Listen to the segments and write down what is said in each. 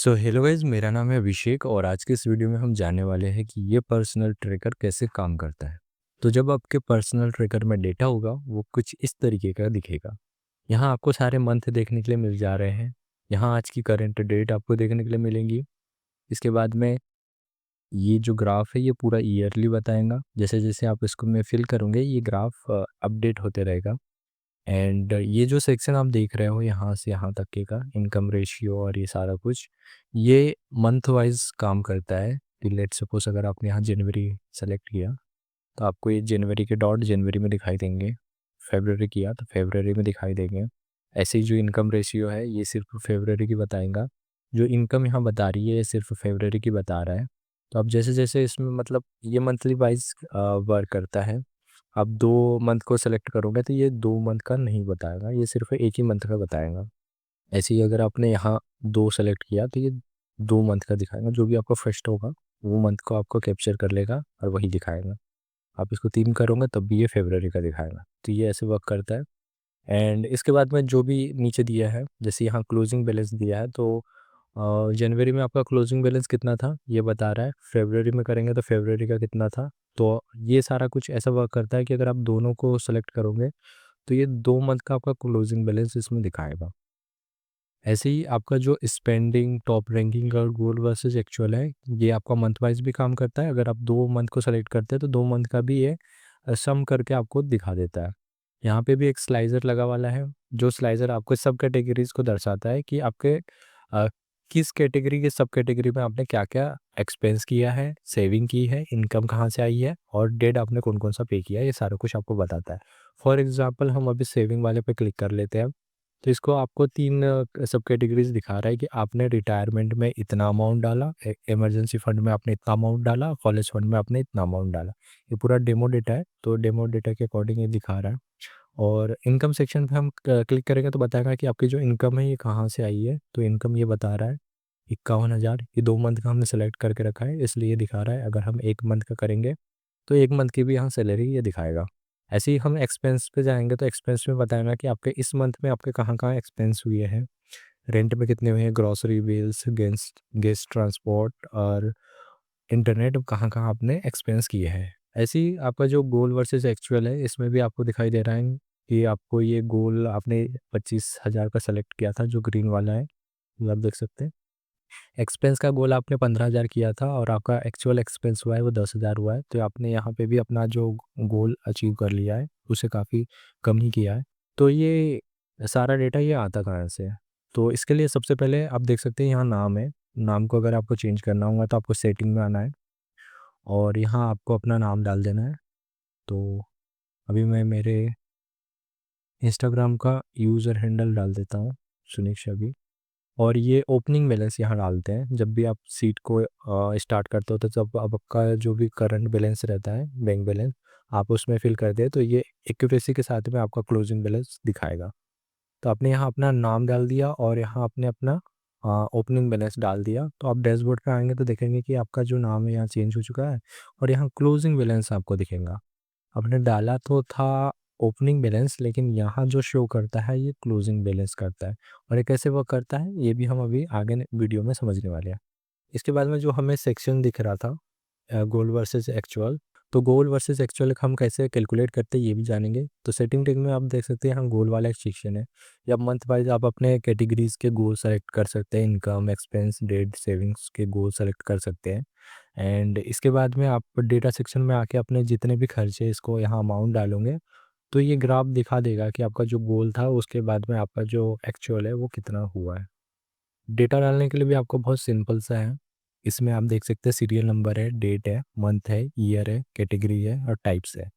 So hello guys, मेरा नाम है अभिषेक और आज के इस वीडियो में हम जानने वाले हैं कि ये पर्सनल ट्रैकर कैसे काम करता है। तो जब आपके पर्सनल ट्रैकर में डेटा होगा वो कुछ इस तरीके का दिखेगा। यहाँ आपको सारे मंथ देखने के लिए मिल जा रहे हैं। यहाँ आज की करंट डेट आपको देखने के लिए मिलेंगी। इसके बाद में ये जो ग्राफ है ये पूरा ईयरली बताएगा। जैसे जैसे आप इसको में फिल करोगे ये ग्राफ अपडेट होते रहेगा। एंड ये जो सेक्शन आप देख रहे हो यहाँ से यहाँ तक के का इनकम रेशियो और ये सारा कुछ, ये मंथ वाइज काम करता है। कि लेट सपोज अगर आपने यहाँ जनवरी सेलेक्ट किया तो आपको ये जनवरी के डॉट जनवरी में दिखाई देंगे। फेब्रवरी किया तो फेब्रवरी में दिखाई देंगे। ऐसे ही जो इनकम रेशियो है ये सिर्फ फेब्रवरी की बताएगा। जो इनकम यहाँ बता रही है ये सिर्फ फेब्रवरी की बता रहा है। तो अब जैसे जैसे इसमें मतलब ये मंथली वाइज वर्क करता है। आप 2 मंथ को सेलेक्ट करोगे तो ये 2 मंथ का नहीं बताएगा, ये सिर्फ एक ही मंथ का बताएगा। ऐसे ही अगर आपने यहाँ 2 सेलेक्ट किया तो ये 2 मंथ का दिखाएगा। जो भी आपका फर्स्ट होगा वो मंथ को आपको कैप्चर कर लेगा और वही दिखाएगा। आप इसको 3 करोगे तब भी ये फरवरी का दिखाएगा। तो ये ऐसे वर्क करता है। एंड इसके बाद में जो भी नीचे दिया है, जैसे यहाँ क्लोजिंग बैलेंस दिया है तो जनवरी में आपका क्लोजिंग बैलेंस कितना था ये बता रहा है। फरवरी में करेंगे तो फरवरी का कितना था। तो ये सारा कुछ ऐसा वर्क करता है कि अगर आप दोनों को सेलेक्ट करोगे तो ये 2 मंथ का आपका क्लोजिंग बैलेंस इसमें दिखाएगा। ऐसे ही आपका जो स्पेंडिंग, टॉप रैंकिंग और गोल वर्सेस एक्चुअल है, ये आपका मंथ वाइज भी काम करता है। अगर आप 2 मंथ को सेलेक्ट करते हैं तो 2 मंथ का भी ये सम करके आपको दिखा देता है। यहाँ पे भी एक स्लाइजर लगा वाला है, जो स्लाइजर आपको सब कैटेगरीज को दर्शाता है कि आपके अ, किस कैटेगरी के सब कैटेगरी में आपने क्या क्या एक्सपेंस किया है, सेविंग की है, इनकम कहाँ से आई है और डेट आपने कौन कौन सा पे किया है, ये सारा कुछ आपको बताता है। फॉर एग्जाम्पल हम अभी सेविंग वाले पे क्लिक कर लेते हैं। तो इसको आपको 3 सब कैटेगरीज दिखा रहा है कि आपने रिटायरमेंट में इतना अमाउंट डाला, इमरजेंसी फंड में आपने इतना अमाउंट डाला, कॉलेज फंड में आपने इतना अमाउंट डाला। ये पूरा डेमो डेटा है, तो डेमो डेटा के अकॉर्डिंग ये दिखा रहा है। और इनकम सेक्शन पे हम क्लिक करेंगे तो बताएगा कि आपकी जो इनकम है ये कहाँ से आई है। तो इनकम ये बता रहा है 51,000। ये 2 मंथ का हमने सेलेक्ट करके रखा है इसलिए ये दिखा रहा है। अगर हम 1 मंथ का करेंगे तो 1 मंथ की भी यहाँ सैलरी ये दिखाएगा। ऐसे ही हम एक्सपेंस पे जाएंगे तो एक्सपेंस में बताएगा कि आपके इस मंथ में आपके कहाँ कहाँ एक्सपेंस हुए हैं, रेंट में कितने हुए हैं, grocery bills, guest guest transport और इंटरनेट कहाँ कहाँ आपने एक्सपेंस किए हैं। ऐसे ही आपका जो गोल वर्सेस एक्चुअल है इसमें भी आपको दिखाई दे रहा है कि आपको ये गोल आपने 25,000 का सेलेक्ट किया था जो ग्रीन वाला है, ये आप देख सकते हैं। एक्सपेंस का गोल आपने 15,000 किया था और आपका एक्चुअल एक्सपेंस हुआ है वो 10,000 हुआ है। तो आपने यहाँ पे भी अपना जो गोल अचीव कर लिया है उसे काफ़ी कम ही किया है। तो ये सारा डेटा ये आता कहाँ से है? तो इसके लिए सबसे पहले आप देख सकते हैं यहाँ नाम है। नाम को अगर आपको चेंज करना होगा तो आपको सेटिंग में आना है और यहाँ आपको अपना नाम डाल देना है। तो अभी मैं मेरे इंस्टाग्राम का यूज़र हैंडल डाल देता हूँ, सुनील शबी। और ये ओपनिंग बैलेंस यहाँ डालते हैं। जब भी आप सीट को स्टार्ट करते हो तो जब आपका जो भी करंट बैलेंस रहता है, बैंक बैलेंस, आप उसमें फिल करते हैं तो ये एक्यूरेसी के साथ में आपका क्लोजिंग बैलेंस दिखाएगा। तो आपने यहाँ अपना नाम डाल दिया और यहाँ आपने अपना ओपनिंग बैलेंस डाल दिया। तो आप डैशबोर्ड पे आएंगे तो देखेंगे कि आपका जो नाम है यहाँ चेंज हो चुका है और यहाँ क्लोजिंग बैलेंस आपको दिखेगा। आपने डाला तो था ओपनिंग बैलेंस, लेकिन यहाँ जो शो करता है ये क्लोजिंग बैलेंस करता है। और ये कैसे वर्क करता है ये भी हम अभी आगे वीडियो में समझने वाले हैं। इसके बाद में जो हमें सेक्शन दिख रहा था गोल वर्सेस एक्चुअल, तो गोल वर्सेस एक्चुअल हम कैसे कैलकुलेट करते हैं ये भी जानेंगे। तो सेटिंग टेक में आप देख सकते हैं यहाँ गोल वाला एक सेक्शन है। या मंथ वाइज आप अपने कैटेगरीज के गोल सेलेक्ट कर सकते हैं, इनकम, एक्सपेंस, डेट, सेविंग्स के गोल सेलेक्ट कर सकते हैं। एंड इसके बाद में आप डेटा सेक्शन में आके अपने जितने भी खर्चे इसको यहाँ अमाउंट डालोगे तो ये ग्राफ दिखा देगा कि आपका जो गोल था उसके बाद में आपका जो एक्चुअल है वो कितना हुआ है। डेटा डालने के लिए भी आपको बहुत सिंपल सा है। इसमें आप देख सकते हैं सीरियल नंबर है, डेट है, मंथ है, ईयर है, कैटेगरी है और टाइप्स है।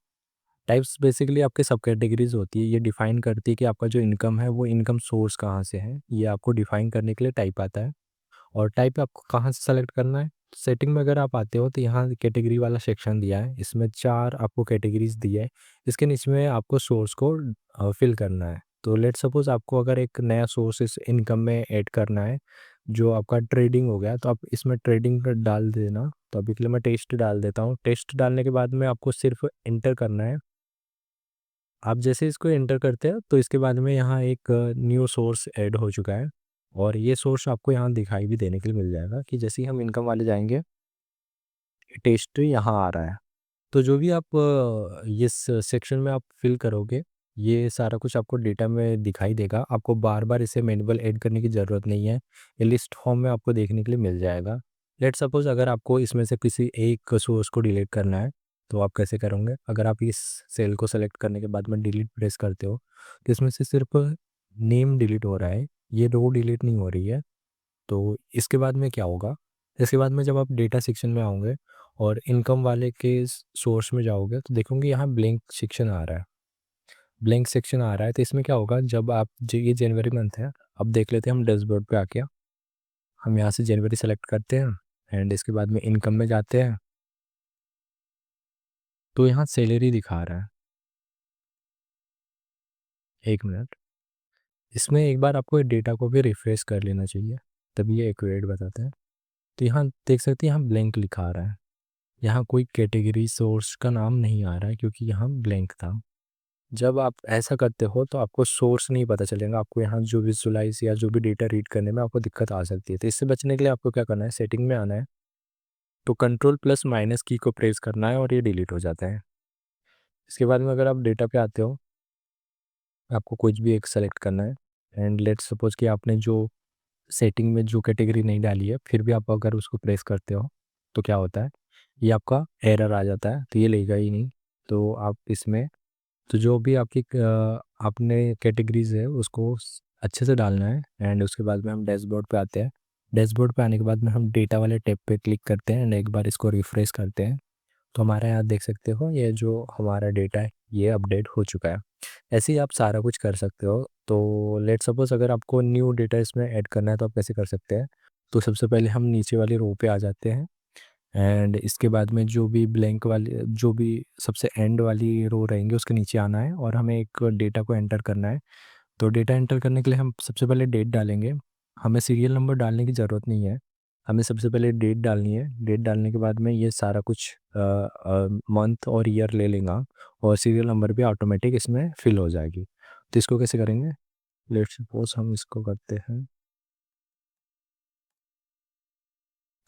टाइप्स बेसिकली आपके सब कैटेगरीज होती है। ये डिफाइन करती है कि आपका जो इनकम है वो इनकम सोर्स कहाँ से है, ये आपको डिफाइन करने के लिए टाइप आता है। और टाइप आपको कहाँ से सेलेक्ट करना है, सेटिंग में अगर आप आते हो तो यहाँ कैटेगरी वाला सेक्शन दिया है। इसमें 4 आपको कैटेगरीज दिया है। इसके नीचे में आपको सोर्स को फिल करना है। तो लेट सपोज आपको अगर एक नया सोर्स इस इनकम में ऐड करना है जो आपका ट्रेडिंग हो गया, तो आप इसमें ट्रेडिंग का डाल देना। तो अभी के लिए मैं टेस्ट डाल देता हूँ। टेस्ट डालने के बाद में आपको सिर्फ एंटर करना है। आप जैसे इसको एंटर करते हैं तो इसके बाद में यहाँ एक न्यू सोर्स ऐड हो चुका है। और ये सोर्स आपको यहाँ दिखाई भी देने के लिए मिल जाएगा कि जैसे ही हम इनकम वाले जाएंगे, टेस्ट यहाँ आ रहा है। तो जो भी आप इस सेक्शन में आप फिल करोगे, ये सारा कुछ आपको डेटा में दिखाई देगा। आपको बार बार इसे मैनुअल ऐड करने की ज़रूरत नहीं है, ये लिस्ट फॉर्म में आपको देखने के लिए मिल जाएगा। लेट सपोज अगर आपको इसमें से किसी एक सोर्स को डिलीट करना है, तो आप कैसे करोगे? अगर आप इस सेल को सेलेक्ट करने के बाद में डिलीट प्रेस करते हो, तो इसमें से सिर्फ नेम डिलीट हो रहा है, ये रो डिलीट नहीं हो रही है। तो इसके बाद में क्या होगा? इसके बाद में जब आप डेटा सेक्शन में आओगे और इनकम वाले के सोर्स में जाओगे, तो देखोगे यहाँ ब्लैंक सेक्शन आ रहा है। ब्लैंक सेक्शन आ रहा है, तो इसमें क्या होगा? जब आप ये जनवरी मंथ है, अब देख लेते हैं हम डैशबोर्ड पे आके। हम यहाँ से जनवरी सेलेक्ट करते हैं एंड इसके बाद में इनकम में जाते हैं, तो यहाँ सैलरी दिखा रहा है। एक मिनट, इसमें एक बार आपको डेटा को भी रिफ्रेश कर लेना चाहिए, तभी ये एक्यूरेट बताता है। तो यहाँ देख सकते हैं, यहाँ ब्लैंक लिखा आ रहा है। यहाँ कोई कैटेगरी सोर्स का नाम नहीं आ रहा है क्योंकि यहाँ ब्लैंक था। जब आप ऐसा करते हो तो आपको सोर्स नहीं पता चलेगा, आपको यहाँ जो विजुलाइज या जो भी डेटा रीड करने में आपको दिक्कत आ सकती है। तो इससे बचने के लिए आपको क्या करना है? सेटिंग में आना है, तो कंट्रोल प्लस माइनस की को प्रेस करना है और ये डिलीट हो जाता है। इसके बाद में अगर आप डेटा पे आते हो, आपको कुछ भी एक सेलेक्ट करना है एंड लेट्स सपोज कि आपने जो सेटिंग में जो कैटेगरी नहीं डाली है, फिर भी आप अगर उसको प्रेस करते हो तो क्या होता है? ये आपका एरर आ जाता है, तो ये लेगा ही नहीं। तो आप इसमें, तो जो भी आपकी आपने कैटेगरीज है उसको अच्छे से डालना है एंड उसके बाद में हम डैशबोर्ड पे आते हैं। डैशबोर्ड पे आने के बाद में हम डेटा वाले टैब पे क्लिक करते हैं एंड एक बार इसको रिफ्रेश करते हैं, तो हमारे यहाँ देख सकते हो ये जो हमारा डेटा है ये अपडेट हो चुका है। ऐसे ही आप सारा कुछ कर सकते हो। तो लेट सपोज अगर आपको न्यू डेटा इसमें ऐड करना है, तो आप कैसे कर सकते हैं? तो सबसे पहले हम नीचे वाली रो पे आ जाते हैं एंड इसके बाद में जो भी ब्लैंक वाली, जो भी सबसे एंड वाली रो रहेंगे उसके नीचे आना है और हमें एक डेटा को एंटर करना है। तो डेटा एंटर करने के लिए हम सबसे पहले डेट डालेंगे। हमें सीरियल नंबर डालने की ज़रूरत नहीं है, हमें सबसे पहले डेट डालनी है। डेट डालने के बाद में ये सारा कुछ मंथ और ईयर ले लेगा और सीरियल नंबर भी ऑटोमेटिक इसमें फिल हो जाएगी। तो इसको कैसे करेंगे? लेट्स सपोज हम इसको करते हैं,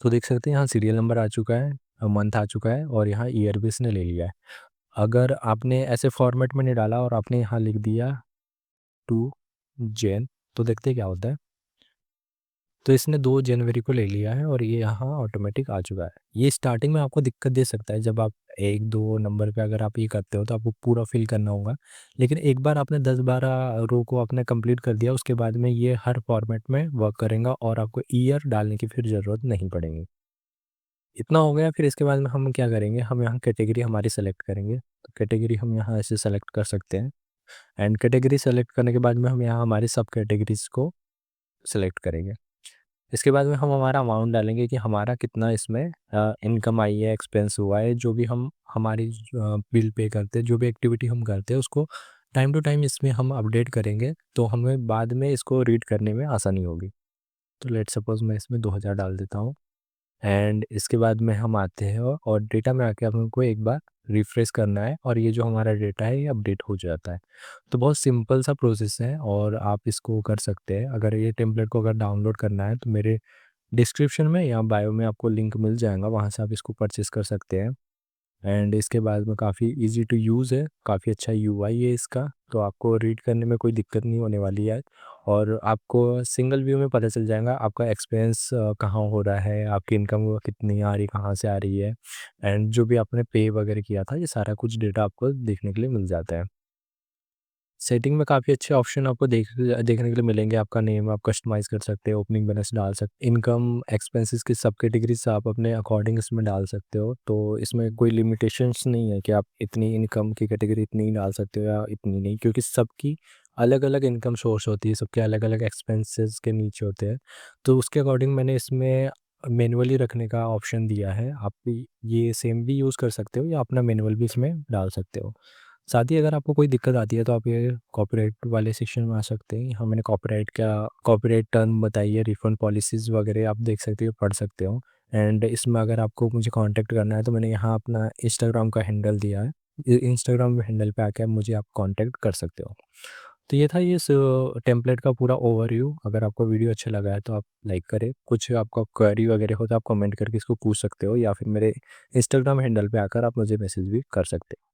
तो देख सकते हैं यहाँ सीरियल नंबर आ चुका है, मंथ आ चुका है और यहाँ ईयर भी इसने ले लिया है। अगर आपने ऐसे फॉर्मेट में नहीं डाला और आपने यहाँ लिख दिया टू जैन, तो देखते हैं क्या होता है। तो इसने 2 जनवरी को ले लिया है और ये यहाँ ऑटोमेटिक आ चुका है। ये स्टार्टिंग में आपको दिक्कत दे सकता है, जब आप 1-2 नंबर पे अगर आप ये करते हो तो आपको पूरा फिल करना होगा। लेकिन एक बार आपने 10-12 रो को आपने कंप्लीट कर दिया, उसके बाद में ये हर फॉर्मेट में वर्क करेगा और आपको ईयर डालने की फिर ज़रूरत नहीं पड़ेगी। इतना हो गया, फिर इसके बाद में हम क्या करेंगे? हम यहाँ कैटेगरी हमारी सेलेक्ट करेंगे। तो कैटेगरी हम यहाँ ऐसे सेलेक्ट कर सकते हैं एंड कैटेगरी सेलेक्ट करने के बाद में हम यहाँ हमारी सब कैटेगरीज़ को सेलेक्ट करेंगे। इसके बाद में हम हमारा अमाउंट डालेंगे कि हमारा कितना इसमें इनकम आई है, एक्सपेंस हुआ है, जो भी हम हमारी बिल पे करते हैं, जो भी एक्टिविटी हम करते हैं उसको टाइम टू टाइम इसमें हम अपडेट करेंगे, तो हमें बाद में इसको रीड करने में आसानी होगी। तो लेट्स सपोज मैं इसमें 2000 डाल देता हूँ एंड इसके बाद में हम आते हैं और डेटा में आके हमको एक बार रिफ्रेश करना है और ये जो हमारा डेटा है ये अपडेट हो जाता है। तो बहुत सिंपल सा प्रोसेस है और आप इसको कर सकते हैं। अगर ये टेम्पलेट को अगर डाउनलोड करना है तो मेरे डिस्क्रिप्शन में या बायो में आपको लिंक मिल जाएगा, वहाँ से आप इसको परचेज़ कर सकते हैं। एंड इसके बाद में काफ़ी ईज़ी टू यूज़ है, काफ़ी अच्छा यूआई है इसका, तो आपको रीड करने में कोई दिक्कत नहीं होने वाली है और आपको सिंगल व्यू में पता चल जाएगा आपका एक्सपेंस कहाँ हो रहा है, आपकी इनकम कितनी आ रही, कहाँ से आ रही है एंड जो भी आपने पे वगैरह किया था, ये सारा कुछ डेटा आपको देखने के लिए मिल जाता है। सेटिंग में काफ़ी अच्छे ऑप्शन आपको देखने के लिए मिलेंगे। आपका नेम आप कस्टमाइज़ कर सकते हो, ओपनिंग बैलेंस डाल सकते, इनकम एक्सपेंसेस की सब कैटेगरीज आप अपने अकॉर्डिंग इसमें डाल सकते हो। तो इसमें कोई लिमिटेशंस नहीं है कि आप इतनी इनकम की कैटेगरी इतनी ही डाल सकते हो या इतनी नहीं, क्योंकि सबकी अलग-अलग इनकम सोर्स होती है, सबके अलग-अलग एक्सपेंसेस के नीचे होते हैं। तो उसके अकॉर्डिंग मैंने इसमें मैनुअली रखने का ऑप्शन दिया है। आप ये सेम भी यूज़ कर सकते हो या अपना मैनुअल भी इसमें डाल सकते हो। साथ ही अगर आपको कोई दिक्कत आती है तो आप ये कॉपीराइट वाले सेक्शन में आ सकते हैं। यहाँ मैंने कॉपीराइट टर्म बताई है, रिफंड पॉलिसीज़ वगैरह आप देख सकते हो, पढ़ सकते हो। एंड इसमें अगर आपको मुझे कांटेक्ट करना है तो मैंने यहाँ अपना इंस्टाग्राम का हैंडल दिया है। इंस्टाग्राम हैंडल पे आके मुझे आप कांटेक्ट कर सकते हो। तो ये था इस टेम्पलेट का पूरा ओवरव्यू। अगर आपको वीडियो अच्छा लगा है तो आप लाइक करें। कुछ आपका क्वेरी वगैरह हो तो आप कमेंट करके इसको पूछ सकते हो, या फिर मेरे इंस्टाग्राम हैंडल पे आकर आप मुझे मैसेज भी कर सकते हैं।